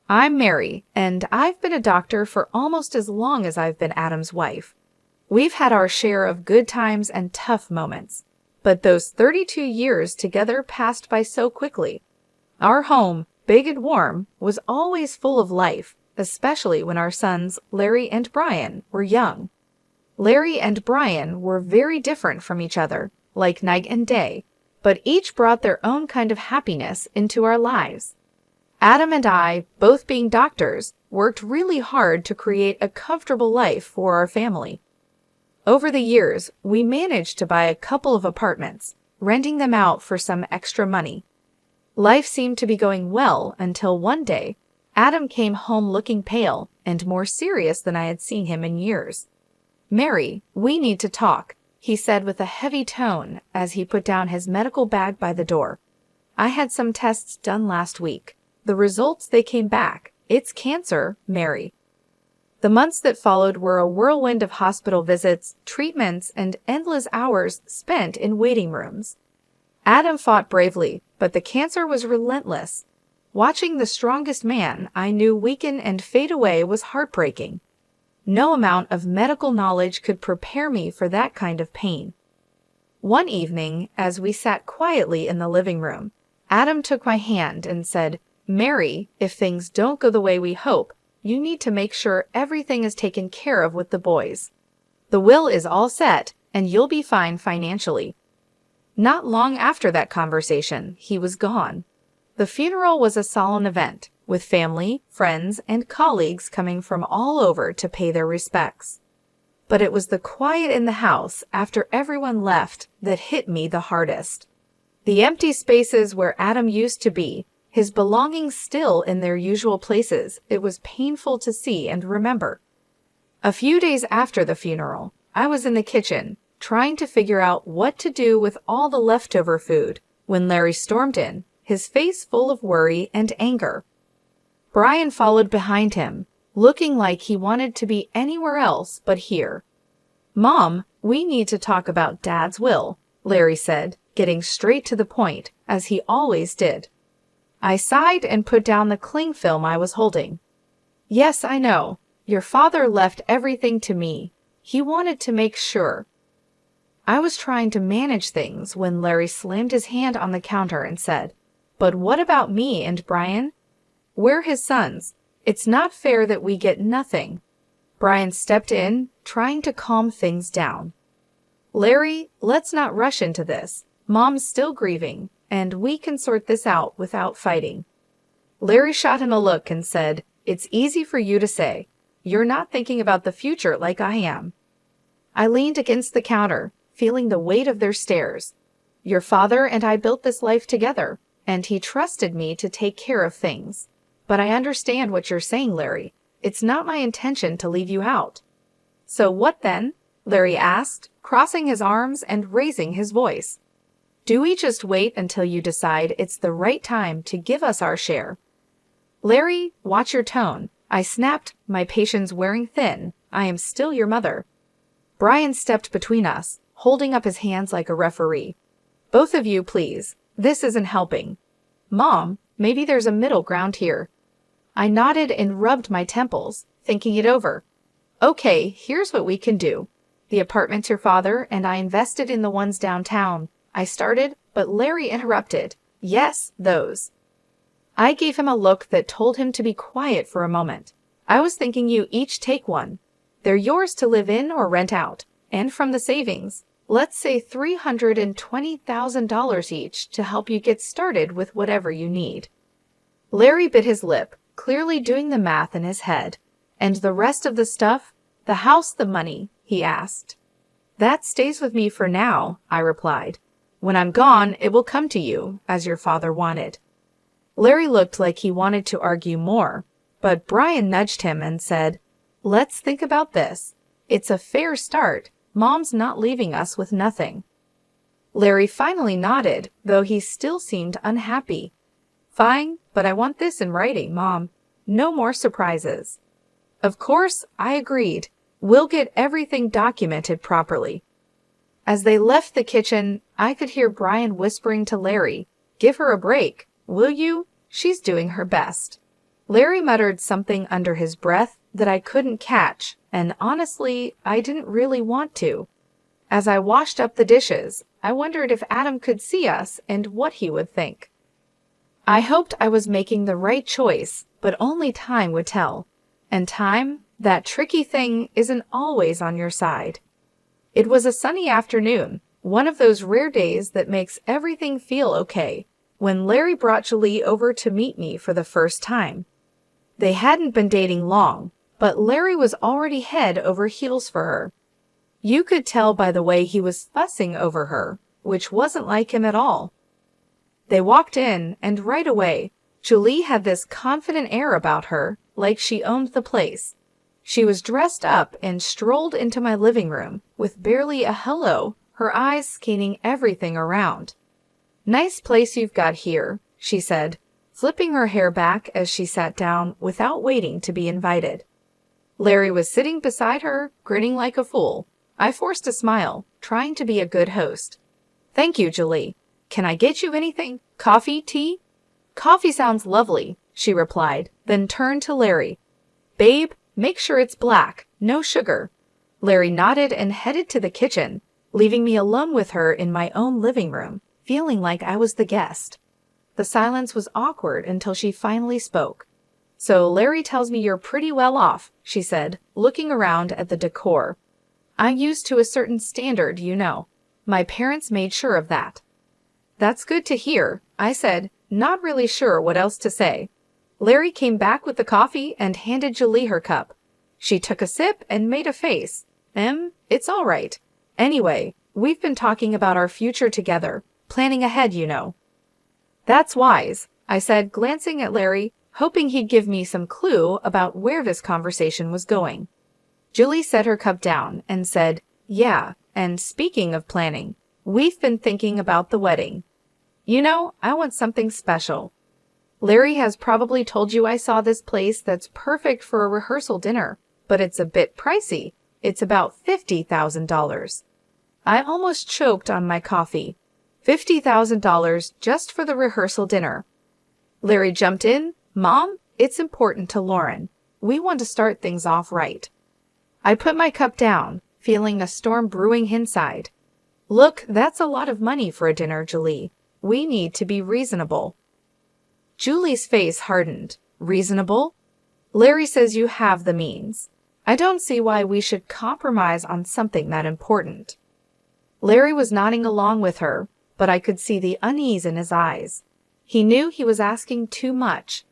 I'm Mary, and I've been a doctor for almost as long as I've been Adam's wife. We've had our share of good times and tough moments, but those 32 years together passed by so quickly. Our home, big and warm, was always full of life, especially when our sons, Larry and Brian, were young. Larry and Brian were very different from each other, like night and day, but each brought their own kind of happiness into our lives. Adam and I, both being doctors, worked really hard to create a comfortable life for our family. Over the years, we managed to buy a couple of apartments, renting them out for some extra money. Life seemed to be going well until one day, Adam came home looking pale and more serious than I had seen him in years. "Mary, we need to talk," he said with a heavy tone as he put down his medical bag by the door. "I had some tests done last week. The results, they came back. It's cancer, Mary." The months that followed were a whirlwind of hospital visits, treatments, and endless hours spent in waiting rooms. Adam fought bravely, but the cancer was relentless. Watching the strongest man I knew weaken and fade away was heartbreaking. No amount of medical knowledge could prepare me for that kind of pain. One evening, as we sat quietly in the living room, Adam took my hand and said, "Mary, if things don't go the way we hope, you need to make sure everything is taken care of with the boys. The will is all set, and you'll be fine financially." Not long after that conversation, he was gone. The funeral was a solemn event, with family, friends, and colleagues coming from all over to pay their respects. But it was the quiet in the house after everyone left that hit me the hardest. The empty spaces where Adam used to be, his belongings still in their usual places, it was painful to see and remember. A few days after the funeral, I was in the kitchen, trying to figure out what to do with all the leftover food, when Larry stormed in, his face full of worry and anger. Brian followed behind him, looking like he wanted to be anywhere else but here. "Mom, we need to talk about Dad's will," Larry said, getting straight to the point, as he always did. I sighed and put down the cling film I was holding. "Yes, I know. Your father left everything to me. He wanted to make sure." I was trying to manage things when Larry slammed his hand on the counter and said, "But what about me and Brian? We're his sons. It's not fair that we get nothing." Brian stepped in, trying to calm things down. "Larry, let's not rush into this. Mom's still grieving, and we can sort this out without fighting." Larry shot him a look and said, "It's easy for you to say. You're not thinking about the future like I am." I leaned against the counter, feeling the weight of their stares. "Your father and I built this life together, and he trusted me to take care of things. But I understand what you're saying, Larry. It's not my intention to leave you out." "So what then?" Larry asked, crossing his arms and raising his voice. "Do we just wait until you decide it's the right time to give us our share?" "Larry, watch your tone," I snapped, my patience wearing thin. "I am still your mother." Brian stepped between us, holding up his hands like a referee. "Both of you, please. This isn't helping." "Mom, maybe there's a middle ground here." I nodded and rubbed my temples, thinking it over. "Okay, here's what we can do. The apartment's your father, and I invested in the ones downtown," I started, but Larry interrupted. "Yes, those." I gave him a look that told him to be quiet for a moment. "I was thinking you each take one. They're yours to live in or rent out, and from the savings, let's say $320,000 each to help you get started with whatever you need." Larry bit his lip, clearly doing the math in his head. "And the rest of the stuff? The house, the money?" he asked. "That stays with me for now," I replied. "When I'm gone, it will come to you, as your father wanted." Larry looked like he wanted to argue more, but Brian nudged him and said, "Let's think about this. It's a fair start. Mom's not leaving us with nothing." Larry finally nodded, though he still seemed unhappy. "Fine, but I want this in writing, Mom. No more surprises." Of course, I agreed. "We'll get everything documented properly." As they left the kitchen, I could hear Brian whispering to Larry, "Give her a break, will you? She's doing her best." Larry muttered something under his breath that I couldn't catch, and honestly, I didn't really want to. As I washed up the dishes, I wondered if Adam could see us and what he would think. I hoped I was making the right choice, but only time would tell. And time, that tricky thing, isn't always on your side. It was a sunny afternoon, one of those rare days that makes everything feel okay, when Larry brought Julie over to meet me for the first time. They hadn't been dating long, but Larry was already head over heels for her. You could tell by the way he was fussing over her, which wasn't like him at all. They walked in, and right away, Julie had this confident air about her, like she owned the place. She was dressed up and strolled into my living room, with barely a hello, her eyes scanning everything around. "Nice place you've got here," she said, flipping her hair back as she sat down without waiting to be invited. Larry was sitting beside her, grinning like a fool. I forced a smile, trying to be a good host. "Thank you, Julie. Can I get you anything? Coffee, tea?" "Coffee sounds lovely," she replied, then turned to Larry. "Babe, make sure it's black, no sugar." Larry nodded and headed to the kitchen, leaving me alone with her in my own living room, feeling like I was the guest. The silence was awkward until she finally spoke. "So Larry tells me you're pretty well off," she said, looking around at the decor. "I'm used to a certain standard, you know. My parents made sure of that." "That's good to hear," I said, not really sure what else to say. Larry came back with the coffee and handed Julie her cup. She took a sip and made a face. It's all right. Anyway, we've been talking about our future together, planning ahead, you know." "That's wise," I said, glancing at Larry, hoping he'd give me some clue about where this conversation was going. Julie set her cup down and said, "Yeah, and speaking of planning, we've been thinking about the wedding. You know, I want something special. Larry has probably told you I saw this place that's perfect for a rehearsal dinner, but it's a bit pricey. It's about $50,000. I almost choked on my coffee. $50,000 just for the rehearsal dinner. Larry jumped in. "Mom, it's important to Lauren. We want to start things off right." I put my cup down, feeling a storm brewing inside. "Look, that's a lot of money for a dinner, Julie. We need to be reasonable." Julie's face hardened. "Reasonable? Larry says you have the means. I don't see why we should compromise on something that important." Larry was nodding along with her, but I could see the unease in his eyes. He knew he was asking too much.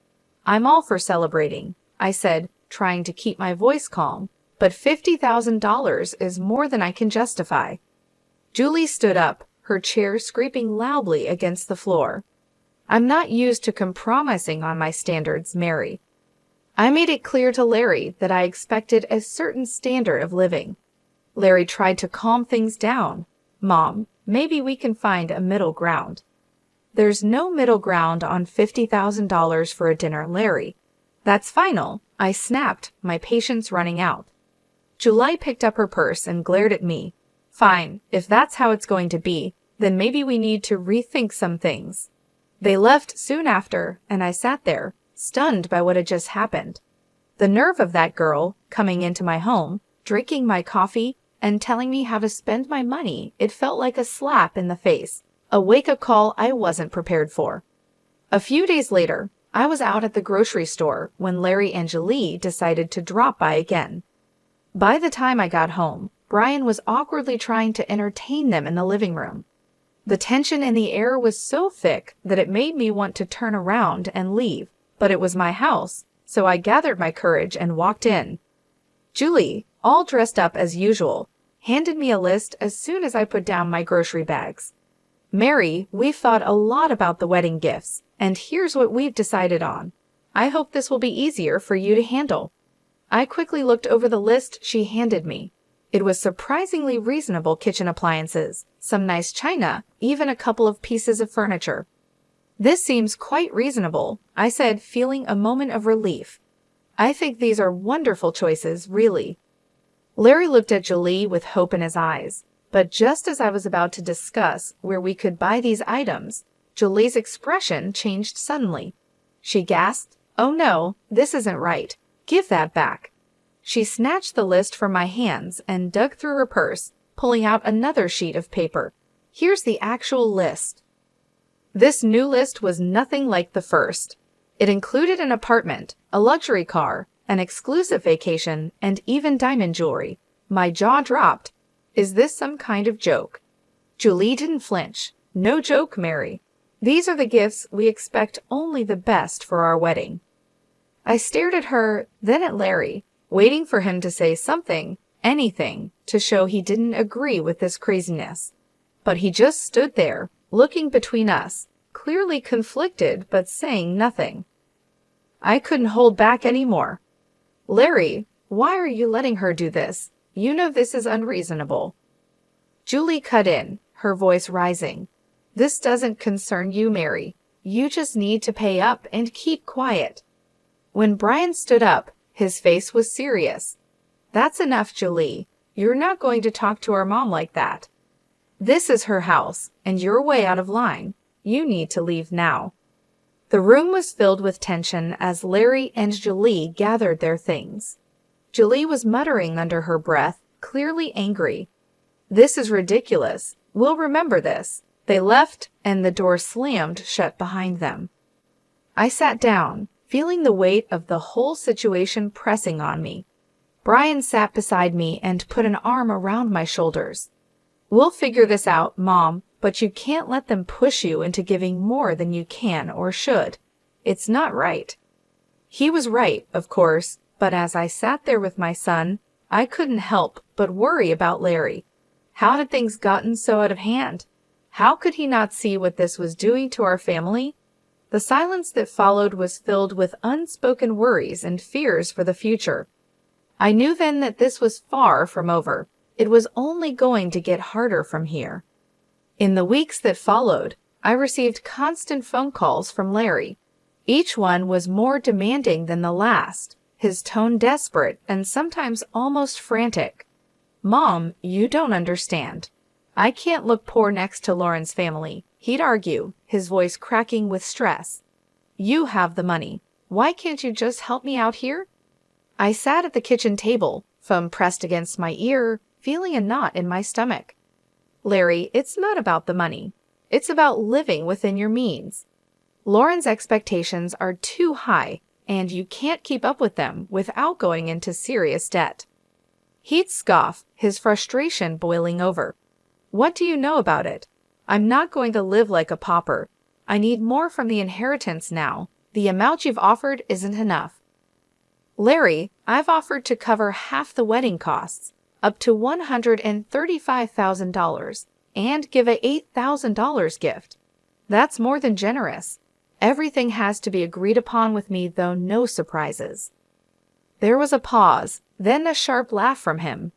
"I'm all for celebrating," I said, trying to keep my voice calm, "but $50,000 is more than I can justify." Julie stood up, her chair scraping loudly against the floor. "I'm not used to compromising on my standards, Mary." I made it clear to Larry that I expected a certain standard of living. Larry tried to calm things down. "Mom, maybe we can find a middle ground." "There's no middle ground on $50,000 for a dinner, Larry." "That's final," I snapped, my patience running out. Julie picked up her purse and glared at me. "Fine, if that's how it's going to be, then maybe we need to rethink some things." They left soon after, and I sat there, stunned by what had just happened. The nerve of that girl, coming into my home, drinking my coffee, and telling me how to spend my money, it felt like a slap in the face, a wake-up call I wasn't prepared for. A few days later, I was out at the grocery store when Larry and Julie decided to drop by again. By the time I got home, Brian was awkwardly trying to entertain them in the living room. The tension in the air was so thick that it made me want to turn around and leave, but it was my house, so I gathered my courage and walked in. Julie, all dressed up as usual, handed me a list as soon as I put down my grocery bags. "Mary, we've thought a lot about the wedding gifts, and here's what we've decided on. I hope this will be easier for you to handle." I quickly looked over the list she handed me. It was surprisingly reasonable kitchen appliances, some nice china, even a couple of pieces of furniture. "This seems quite reasonable," I said, feeling a moment of relief. "I think these are wonderful choices, really." Larry looked at Julie with hope in his eyes, but just as I was about to discuss where we could buy these items, Julie's expression changed suddenly. She gasped, "Oh no, this isn't right. Give that back." She snatched the list from my hands and dug through her purse, pulling out another sheet of paper. "Here's the actual list." This new list was nothing like the first. It included an apartment, a luxury car, an exclusive vacation, and even diamond jewelry. My jaw dropped. Is this some kind of joke? Julie didn't flinch. "No joke, Mary. These are the gifts we expect only the best for our wedding." I stared at her, then at Larry, waiting for him to say something, anything, to show he didn't agree with this craziness. But he just stood there, looking between us, clearly conflicted but saying nothing. I couldn't hold back anymore. "Larry, why are you letting her do this? You know this is unreasonable." Julie cut in, her voice rising. "This doesn't concern you, Mary. You just need to pay up and keep quiet." When Brian stood up, his face was serious. "That's enough, Julie. You're not going to talk to our mom like that. This is her house, and you're way out of line. You need to leave now." The room was filled with tension as Larry and Julie gathered their things. Julie was muttering under her breath, clearly angry. "This is ridiculous. We'll remember this." They left, and the door slammed shut behind them. I sat down, feeling the weight of the whole situation pressing on me. Brian sat beside me and put an arm around my shoulders. "We'll figure this out, Mom, but you can't let them push you into giving more than you can or should. It's not right." He was right, of course, but as I sat there with my son, I couldn't help but worry about Larry. How had things gotten so out of hand? How could he not see what this was doing to our family? The silence that followed was filled with unspoken worries and fears for the future. I knew then that this was far from over. It was only going to get harder from here. In the weeks that followed, I received constant phone calls from Larry. Each one was more demanding than the last, his tone desperate and sometimes almost frantic. "Mom, you don't understand. I can't look poor next to Lauren's family," he'd argue, his voice cracking with stress. "You have the money. Why can't you just help me out here?" I sat at the kitchen table, thumb pressed against my ear, feeling a knot in my stomach. "Larry, it's not about the money. It's about living within your means. Lauren's expectations are too high, and you can't keep up with them without going into serious debt." He'd scoff, his frustration boiling over. "What do you know about it? I'm not going to live like a pauper. I need more from the inheritance now. The amount you've offered isn't enough." "Larry, I've offered to cover half the wedding costs, up to $135,000, and give a $8,000 gift. That's more than generous. Everything has to be agreed upon with me, though, no surprises." There was a pause, then a sharp laugh from him.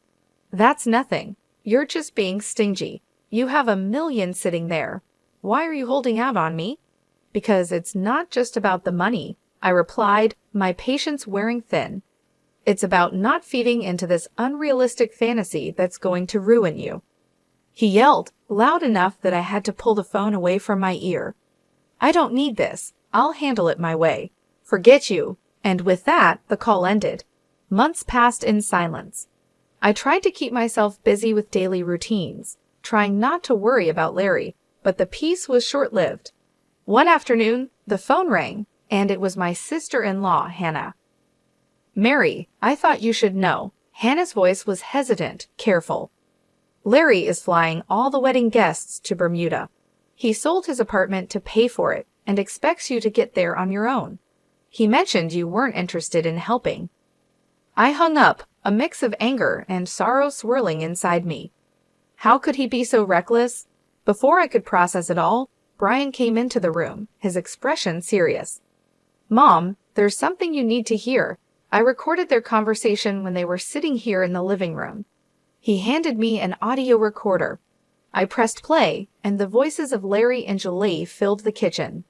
"That's nothing. You're just being stingy. You have $1 million sitting there. Why are you holding out on me?" "Because it's not just about the money," I replied, my patience wearing thin. "It's about not feeding into this unrealistic fantasy that's going to ruin you." He yelled, loud enough that I had to pull the phone away from my ear. "I don't need this. I'll handle it my way. Forget you." And with that, the call ended. Months passed in silence. I tried to keep myself busy with daily routines, trying not to worry about Larry, but the peace was short-lived. One afternoon, the phone rang, and it was my sister-in-law, Hannah. "Mary, I thought you should know." Hannah's voice was hesitant, careful. "Larry is flying all the wedding guests to Bermuda. He sold his apartment to pay for it and expects you to get there on your own. He mentioned you weren't interested in helping." I hung up, a mix of anger and sorrow swirling inside me. How could he be so reckless? Before I could process it all, Brian came into the room, his expression serious. "Mom, there's something you need to hear." I recorded their conversation when they were sitting here in the living room. He handed me an audio recorder. I pressed play, and the voices of Larry and Julie filled the kitchen.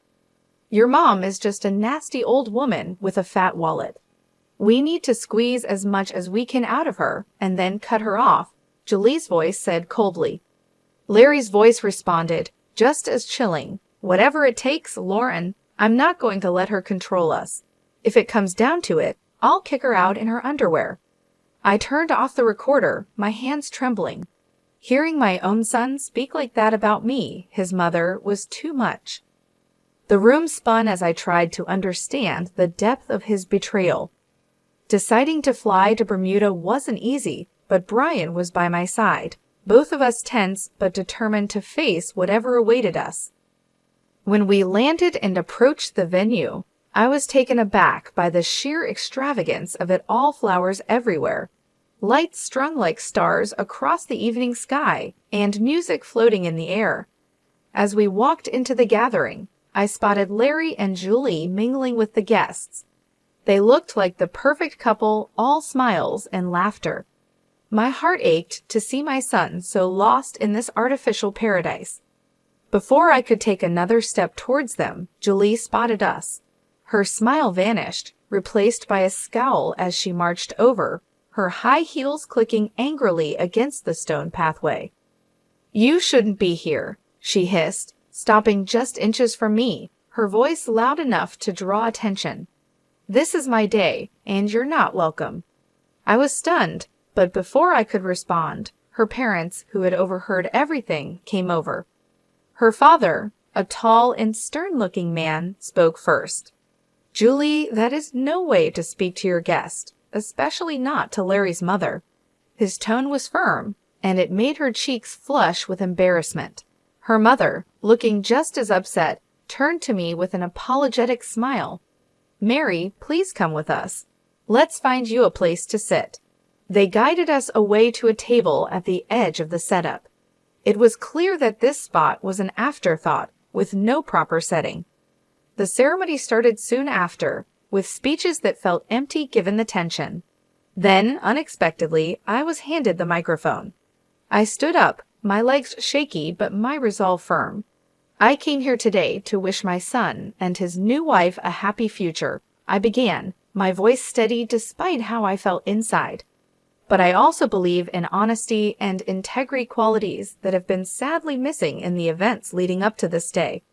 "Your mom is just a nasty old woman with a fat wallet. We need to squeeze as much as we can out of her and then cut her off," Julie's voice said coldly. Larry's voice responded, just as chilling. "Whatever it takes, Lauren. I'm not going to let her control us. If it comes down to it, I'll kick her out in her underwear." I turned off the recorder, my hands trembling. Hearing my own son speak like that about me, his mother, was too much. The room spun as I tried to understand the depth of his betrayal. Deciding to fly to Bermuda wasn't easy, but Brian was by my side, both of us tense but determined to face whatever awaited us. When we landed and approached the venue, I was taken aback by the sheer extravagance of it all. Flowers everywhere, lights strung like stars across the evening sky, and music floating in the air. As we walked into the gathering, I spotted Larry and Julie mingling with the guests. They looked like the perfect couple, all smiles and laughter. My heart ached to see my son so lost in this artificial paradise. Before I could take another step towards them, Julie spotted us. Her smile vanished, replaced by a scowl as she marched over, her high heels clicking angrily against the stone pathway. "You shouldn't be here," she hissed, stopping just inches from me, her voice loud enough to draw attention. "This is my day, and you're not welcome." I was stunned, but before I could respond, her parents, who had overheard everything, came over. Her father, a tall and stern-looking man, spoke first. "Julie, that is no way to speak to your guest, especially not to Larry's mother." His tone was firm, and it made her cheeks flush with embarrassment. Her mother, looking just as upset, turned to me with an apologetic smile. "Mary, please come with us. Let's find you a place to sit." They guided us away to a table at the edge of the setup. It was clear that this spot was an afterthought, with no proper setting. The ceremony started soon after, with speeches that felt empty given the tension. Then, unexpectedly, I was handed the microphone. I stood up, my legs shaky but my resolve firm. "I came here today to wish my son and his new wife a happy future," I began, my voice steady despite how I felt inside. "But I also believe in honesty and integrity, qualities that have been sadly missing in the events leading up to this day."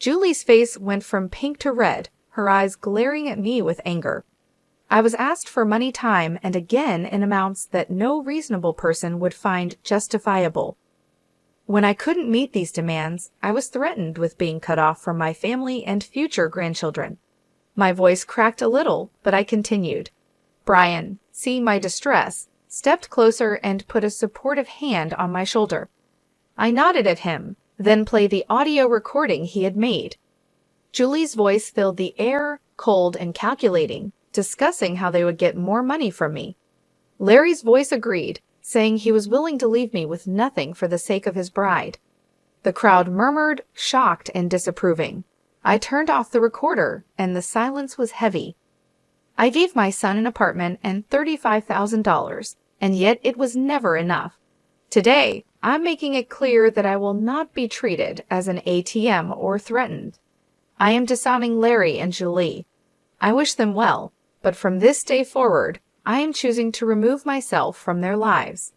Julie's face went from pink to red, her eyes glaring at me with anger. I was asked for money, time, and again in amounts that no reasonable person would find justifiable. When I couldn't meet these demands, I was threatened with being cut off from my family and future grandchildren. My voice cracked a little, but I continued. Brian, seeing my distress, stepped closer and put a supportive hand on my shoulder. I nodded at him, then played the audio recording he had made. Julie's voice filled the air, cold and calculating, discussing how they would get more money from me. Larry's voice agreed, saying he was willing to leave me with nothing for the sake of his bride. The crowd murmured, shocked and disapproving. I turned off the recorder, and the silence was heavy. I gave my son an apartment and $35,000, and yet it was never enough. Today, I'm making it clear that I will not be treated as an ATM or threatened. I am disowning Larry and Julie. I wish them well, but from this day forward, I am choosing to remove myself from their lives.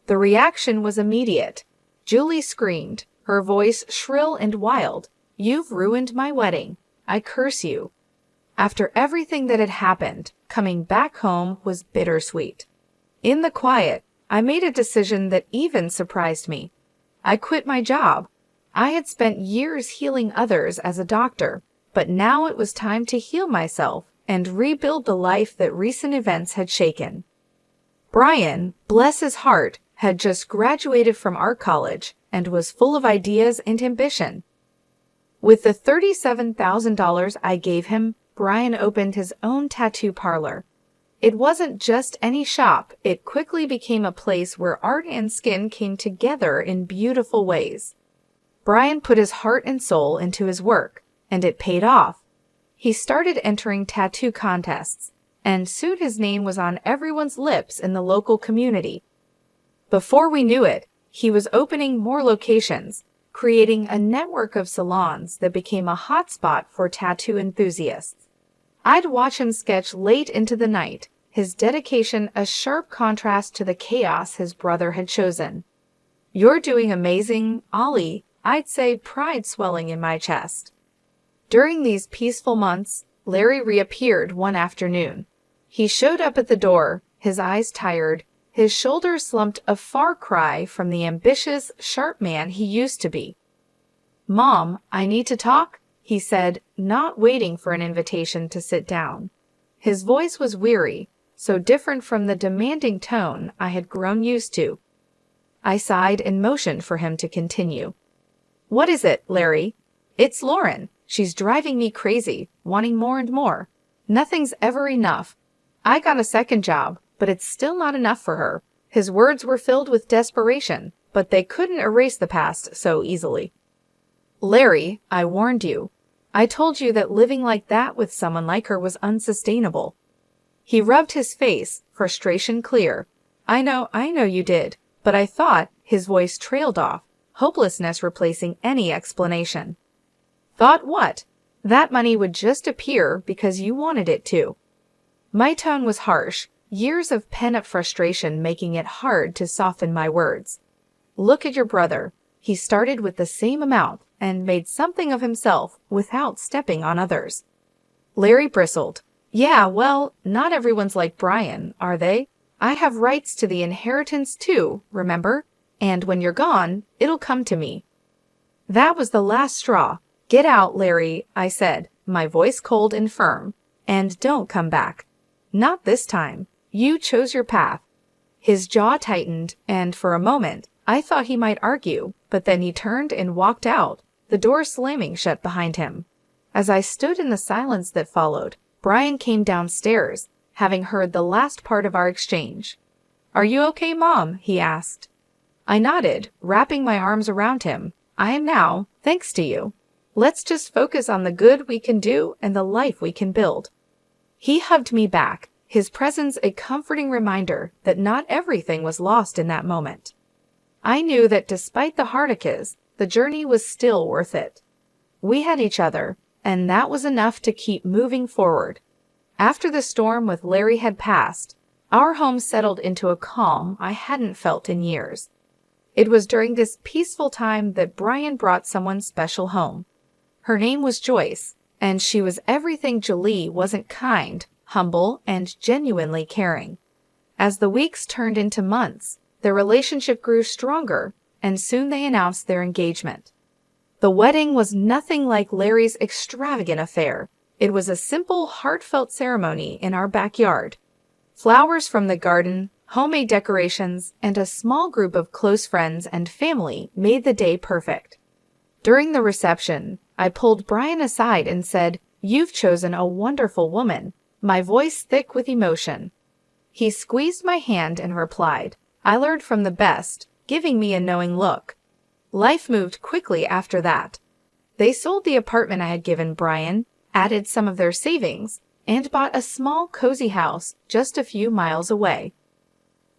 The reaction was immediate. Julie screamed, her voice shrill and wild. "You've ruined my wedding. I curse you." After everything that had happened, coming back home was bittersweet. In the quiet, I made a decision that even surprised me. I quit my job. I had spent years healing others as a doctor, but now it was time to heal myself and rebuild the life that recent events had shaken. Brian, bless his heart, had just graduated from art college and was full of ideas and ambition. With the $37,000 I gave him, Brian opened his own tattoo parlor. It wasn't just any shop, it quickly became a place where art and skin came together in beautiful ways. Brian put his heart and soul into his work, and it paid off. He started entering tattoo contests, and soon his name was on everyone's lips in the local community. Before we knew it, he was opening more locations, creating a network of salons that became a hotspot for tattoo enthusiasts. I'd watch him sketch late into the night, his dedication a sharp contrast to the chaos his brother had chosen. "You're doing amazing, Ollie," I'd say, pride swelling in my chest. During these peaceful months, Larry reappeared one afternoon. He showed up at the door, his eyes tired, his shoulders slumped, a far cry from the ambitious, sharp man he used to be. "Mom, I need to talk," he said, not waiting for an invitation to sit down. His voice was weary, so different from the demanding tone I had grown used to. I sighed and motioned for him to continue. "What is it, Larry?" "It's Lauren. She's driving me crazy, wanting more and more. Nothing's ever enough. I got a second job, but it's still not enough for her." His words were filled with desperation, but they couldn't erase the past so easily. "Larry, I warned you. I told you that living like that with someone like her was unsustainable." He rubbed his face, frustration clear. I know you did, but I thought," his voice trailed off, hopelessness replacing any explanation. "Thought what?" "That money would just appear because you wanted it to." My tone was harsh, years of pent-up frustration making it hard to soften my words. "Look at your brother. He started with the same amount and made something of himself without stepping on others." Larry bristled. "Yeah, well, not everyone's like Brian, are they? I have rights to the inheritance too, remember? And when you're gone, it'll come to me." That was the last straw. "Get out, Larry," I said, my voice cold and firm. "And don't come back. Not this time. You chose your path." His jaw tightened, and for a moment, I thought he might argue, but then he turned and walked out, the door slamming shut behind him. As I stood in the silence that followed, Brian came downstairs, having heard the last part of our exchange. "Are you okay, Mom?" he asked. I nodded, wrapping my arms around him. "I am now, thanks to you. Let's just focus on the good we can do and the life we can build." He hugged me back, his presence a comforting reminder that not everything was lost in that moment. I knew that despite the heartaches, the journey was still worth it. We had each other, and that was enough to keep moving forward. After the storm with Larry had passed, our home settled into a calm I hadn't felt in years. It was during this peaceful time that Brian brought someone special home. Her name was Joyce, and she was everything Julie wasn't: kind, humble, and genuinely caring. As the weeks turned into months, their relationship grew stronger, and soon they announced their engagement. The wedding was nothing like Larry's extravagant affair. It was a simple, heartfelt ceremony in our backyard. Flowers from the garden, homemade decorations, and a small group of close friends and family made the day perfect. During the reception, I pulled Brian aside and said, "You've chosen a wonderful woman," my voice thick with emotion. He squeezed my hand and replied, "I learned from the best," giving me a knowing look. Life moved quickly after that. They sold the apartment I had given Brian, added some of their savings, and bought a small, cozy house just a few miles away.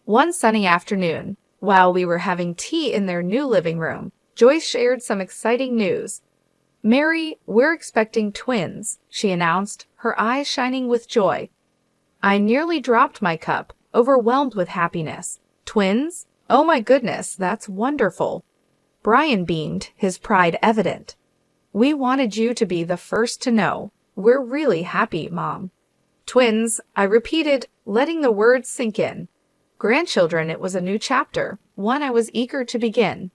One sunny afternoon, while we were having tea in their new living room, Joyce shared some exciting news. "Mary, we're expecting twins," she announced, her eyes shining with joy. I nearly dropped my cup, overwhelmed with happiness. "Twins? Oh my goodness, that's wonderful." Brian beamed, his pride evident. "We wanted you to be the first to know. We're really happy, Mom." "Twins," I repeated, letting the words sink in. Grandchildren, it was a new chapter, one I was eager to begin.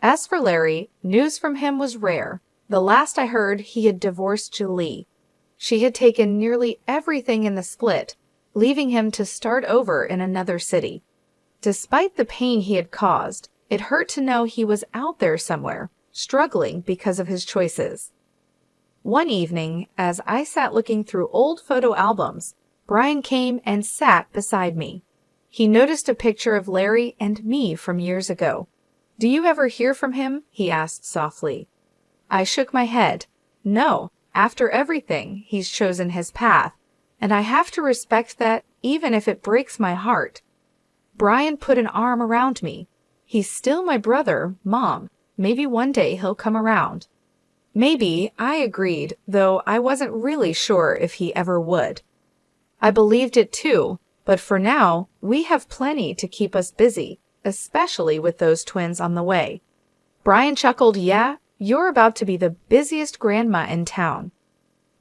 As for Larry, news from him was rare. The last I heard, he had divorced Julie. She had taken nearly everything in the split, leaving him to start over in another city. Despite the pain he had caused, it hurt to know he was out there somewhere, struggling because of his choices. One evening, as I sat looking through old photo albums, Brian came and sat beside me. He noticed a picture of Larry and me from years ago. "Do you ever hear from him?" he asked softly. I shook my head. "No, after everything, he's chosen his path, and I have to respect that, even if it breaks my heart." Brian put an arm around me. "He's still my brother, Mom. Maybe one day he'll come around." Maybe, I agreed, though I wasn't really sure if he ever would. I believed it too, but for now, we have plenty to keep us busy, especially with those twins on the way. Brian chuckled. "Yeah, you're about to be the busiest grandma in town."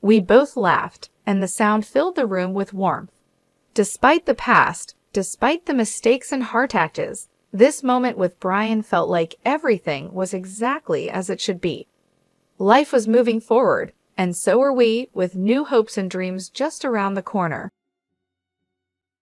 We both laughed, and the sound filled the room with warmth. Despite the past, despite the mistakes and heart attacks, this moment with Brian felt like everything was exactly as it should be. Life was moving forward, and so were we, with new hopes and dreams just around the corner.